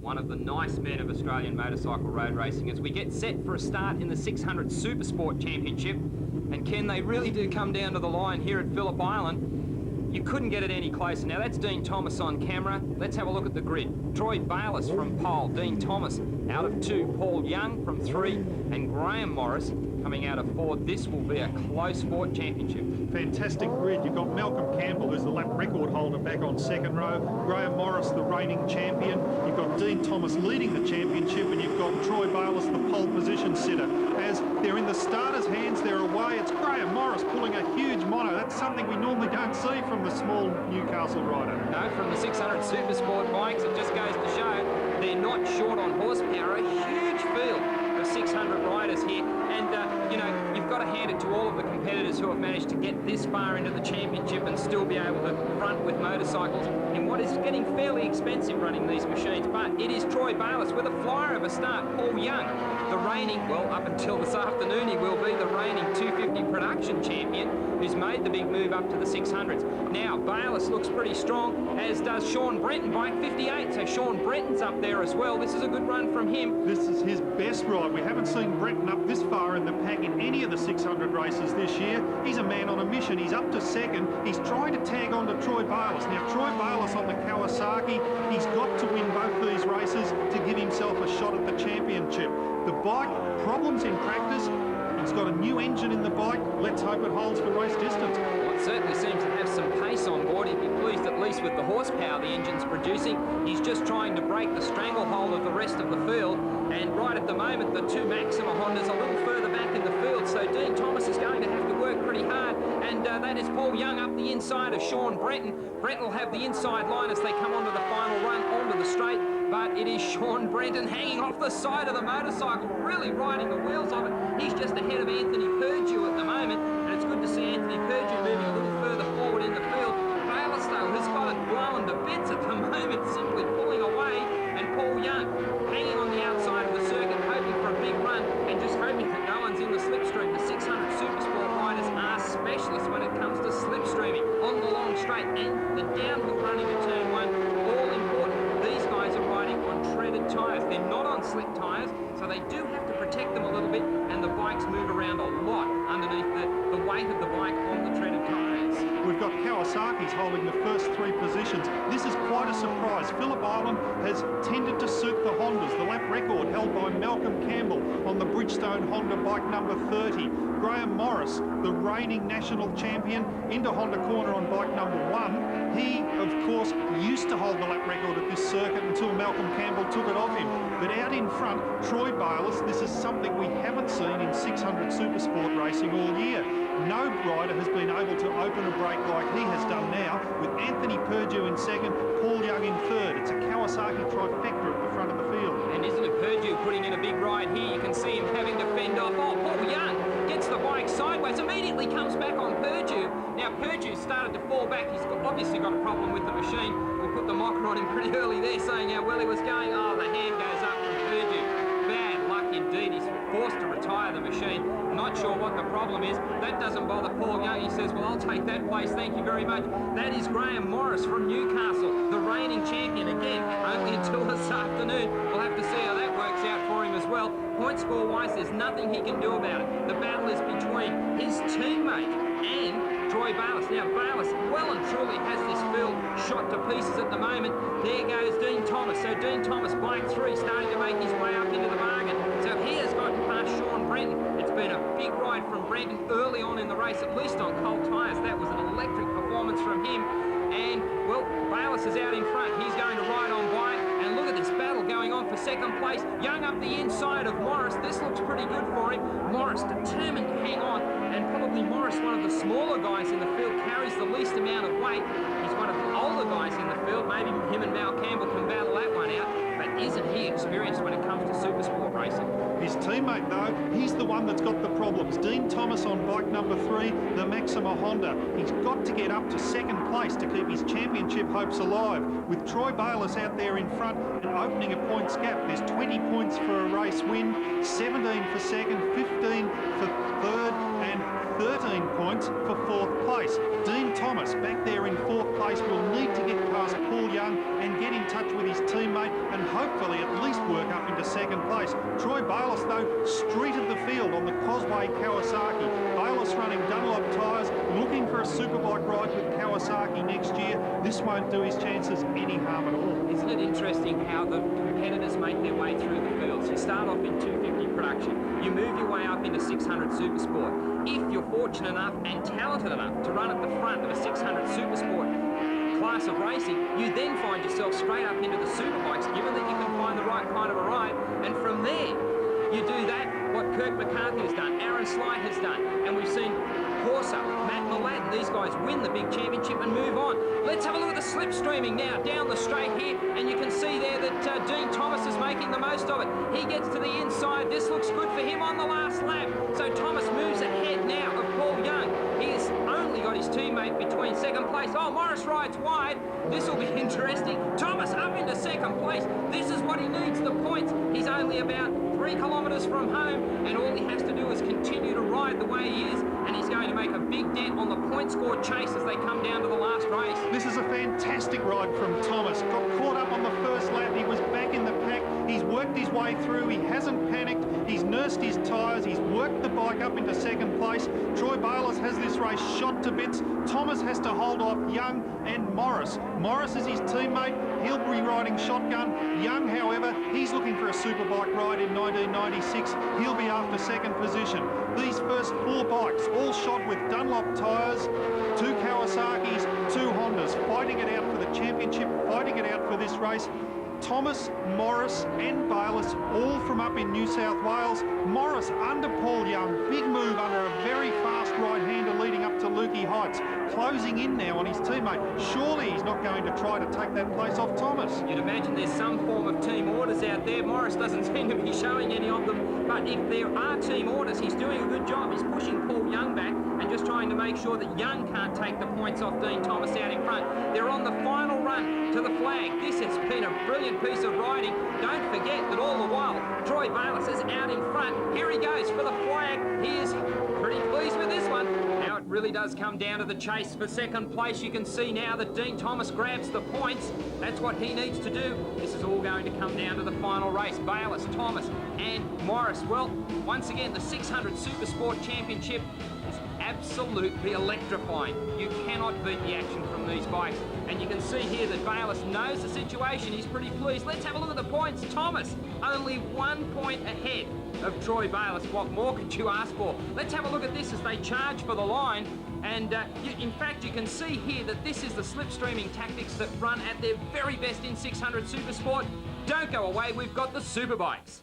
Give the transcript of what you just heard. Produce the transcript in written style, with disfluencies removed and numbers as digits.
one of the nice men of Australian motorcycle road racing, as we get set for a start in the 600 Supersport Championship. And Ken, they really do come down to the line here at Phillip Island. You couldn't get it any closer. Now that's Dean Thomas on camera. Let's have a look at the grid. Troy Bayliss from pole, Dean Thomas out of 2, Paul Young from 3, and Graham Morris coming out of 4. This will be a close fought championship. Fantastic grid. You've got Malcolm Campbell, who's the lap record holder, back on second row. Graham Morris, the reigning champion. You've got Dean Thomas leading the championship, and you've got Troy Bayliss, the pole position sitter. As they're in the starters' hands, they're away. It's Graham Morris pulling a huge mono. That's something we normally don't see from the small Newcastle rider. No, from the 600 Supersport bikes, it just goes to show they're not short on horsepower. A huge field of 600 riders here, and you know, you've got to hand it to all of the competitors who have managed to get this far into the championship and still be able to front with motorcycles in what is getting fairly expensive running these machines. But it is Troy Bayliss with a flyer of a start. Paul Young, the reigning, well, up until this afternoon he will be the reigning 250 production champion, who's made the big move up to the 600s. Now Bayliss looks pretty strong, as does Sean Brenton, bike 58, so Sean Brenton's up there as well. This is a good run from him. This is his best ride. We haven't seen Brenton up this far in the pack in any of the 600 races this year. He's a man on a mission. He's up to second. He's trying to tag on to Troy Bayliss. Now Troy Bayliss on the Kawasaki, he's got to win both these races to give himself a shot at the championship. The bike, problems in practice. He's got a new engine in the bike. Let's hope it holds for race distance. Well, it certainly seems to have some pace on board. He'd be pleased at least with the horsepower the engine's producing. He's just trying to break the stranglehold of the rest of the field. And right at the moment, the 2 Maxima Hondas a little further back in the field. So Dean Thomas is going to have to work pretty hard. And that is Paul Young up the inside of Sean Brenton. Brenton will have the inside line as they come onto the final run, onto the straight. But it is Sean Brenton hanging off the side of the motorcycle, really riding the wheels of it. He's just ahead of Anthony Perdue at the moment, and it's good to see Anthony Perdue moving a little further forward in the field. Bayliss, though, has got it blown to bits at the moment, simply pulling away, and Paul Young hanging on the outside of the circuit, hoping for a big run, and just hoping that no one's in the slipstream. The 600 Supersport riders are specialists when it comes to slipstreaming on the long straight and the downhill running to turn 1, all important. These guys are riding on treaded tyres. They're not on slick tyres, so they do have to protect them a little bit, and the bikes move around a lot underneath the weight of the bike on the treaded tyres. We've got Kawasaki's holding the first 3 positions. This is quite a surprise. Phillip Island has tended to suit the Hondas. The lap record held by Malcolm Campbell on the Bridgestone Honda bike number 30. Graham Morris, the reigning national champion, into Honda Corner on bike number 1. He, of course, used to hold the lap record at this circuit until Malcolm Campbell took it off him. But out in front, Troy Bayliss, this is something we haven't seen in 600 Supersport racing all year. No rider has been able to open a break like he has done now, with Anthony Perdue in second, Paul Young in third. It's a Kawasaki trifecta at the front of the field. And isn't it Perdue putting in a big ride here? You can see him having to fend off. Oh, Paul Young gets the bike sideways, immediately comes back on Perdue. Now Perdue started to fall back. He's obviously got a problem with the machine. We'll put the mocker on him pretty early there, saying how well he was going. Oh, the hand goes up from Perdue. Bad luck indeed. He's forced to retire the machine. Not sure what the problem is. That doesn't bother Paul Young. He says, well, I'll take that place, thank you very much. That is Graham Morris from Newcastle, the reigning champion again, only until this afternoon. We'll have to see how that works out for him as well. Point score wise, there's nothing he can do about it. The battle is between his teammate and Troy Bayliss. Now Bayliss well and truly has this field shot to pieces at the moment. There goes Dean Thomas. So Dean Thomas, bike 3, starting to make his way up into the bargain. So he has gotten past Sean Brenton. It's been a big ride from Brenton early on in the race, at least on cold tyres. That was an electric performance from him. And, well, Bayliss is out in front. He's going to ride on by. And look at this battle going on for second place. Young up the inside of Morris. This looks pretty good for him. Morris determined to hang on. And probably Morris, one of the smaller guys in the field, carries the least amount of weight. He's one of the older guys in the field. Maybe him and Mal Campbell can battle that one out. But isn't he experienced when it comes to Supersport racing? His teammate, though, he's the one that's got the problems. Dean Thomas on bike number 3, the Maxima Honda. He's got to get up to second place to keep his championship hopes alive. With Troy Bayliss out there in front and opening a points gap, there's 20 points for a race win, 17 for second, 15 for third, and 13 points for 4th place. Dean Thomas back there in 4th place will need to get past Paul Young and get in touch with his teammate and hopefully at least work up into second place. Troy Bayliss, though, streeted the field on the Causeway Kawasaki. Bayliss running Dunlop tyres, looking for a superbike ride with Kawasaki next year. This won't do his chances any harm at all. Isn't it interesting how the competitors make their way through the fields? You start off in 250 production, you move your way up into 600 Supersport. If you're fortunate enough and talented enough to run at the front of a 600 Supersport class of racing, you then find yourself straight up into the superbikes, given that you can find the right kind of a ride, and from there you do that, what Kirk McCarthy has done, Aaron Slight has done, and we've seen Corsa, Matt Milladen, these guys win the big championship and move on. Let's have a look at the slipstreaming now down the straight here, and you can see there that Dean Thomas is making the most of it. He gets to the inside. This looks good for him on the last lap. So Thomas moves ahead now of Paul Young. He has only got his teammate between second place. Oh, Morris rides wide. This will be interesting. Thomas up into second place. This is what he needs, the points. He's only about 3 kilometres from home, and all he has to do is continue to ride the way he is, and he's going to make a big dent on the point score chase as they come down to the last race. This is a fantastic ride from Thomas. Got caught up on the first lap. He was back in the pack. He's worked his way through. He hasn't panicked. He's nursed his tyres. He's worked the bike up into second place. Troy Bayliss has this race shot to bits. Thomas has to hold off Young and Morris. Morris is his teammate. He'll be riding shotgun. Young, however, he's looking for a superbike ride in 1996. He'll be after second position. These first 4 bikes, all shot with Dunlop tyres, 2 Kawasaki's, 2 Hondas, fighting it out for the championship, fighting it out for this race. Thomas, Morris and Bayliss, all from up in New South Wales. Morris under Paul Young, big move under a very fast right-hander leading up to Lukey Heights. Closing in now on his teammate. Surely he's not going to try to take that place off Thomas. You'd imagine there's some form of team orders out there. Morris doesn't seem to be showing any of them, but if there are team orders, he's doing a good job. He's pushing Paul Young back and just trying to make sure that Young can't take the points off Dean Thomas out in front. They're on the final run to the flag. This has been a brilliant piece of riding. Don't forget that all the while, Troy Bayliss is out in front. Here he goes for the flag. He is pretty pleased with this one. Now it really does come down to the chase for second place. You can see now that Dean Thomas grabs the points. That's what he needs to do. This is all going to come down to the final race. Bayliss, Thomas and Morris. Well, once again, the 600 Supersport Championship is absolutely electrifying. You cannot beat the action from these bikes. And you can see here that Bayliss knows the situation. He's pretty pleased. Let's have a look at the points. Thomas, only 1 point ahead of Troy Bayliss. What more could you ask for? Let's have a look at this as they charge for the line. And in fact, you can see here that this is the slipstreaming tactics that run at their very best in 600 Supersport. Don't go away, we've got the Superbikes.